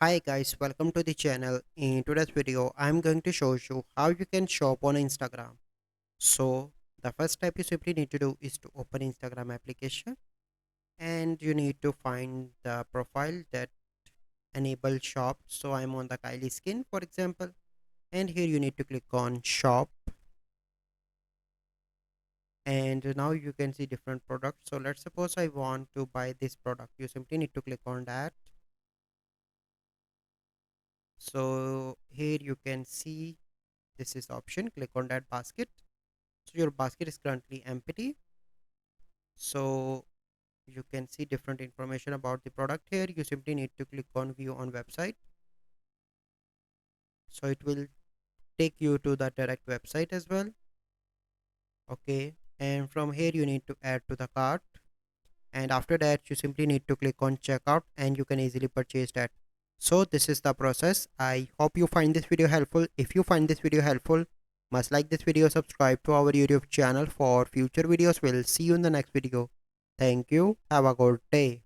Hi guys, welcome to the channel. In today's video, I'm going to show you how you can shop on Instagram. So the first step you simply need to do is to open Instagram application and you need to find the profile that enable shop. So I'm on the Kylie skin for example, and here you need to click on shop and now you can see different products. So let's suppose I want to buy this product. You simply need to click on that. So here you can see this is option, click on that basket. So your basket is currently empty, so you can see different information about the product. Here you simply need to click on view on website, so it will take you to the direct website as well. Okay, and from here you need to add to the cart, and after that you simply need to click on checkout and you can easily purchase that. So this is the process. I hope you find this video helpful. If you find this video helpful, must like this video, subscribe to our YouTube channel for future videos. We'll see you in the next video. Thank you. Have a good day.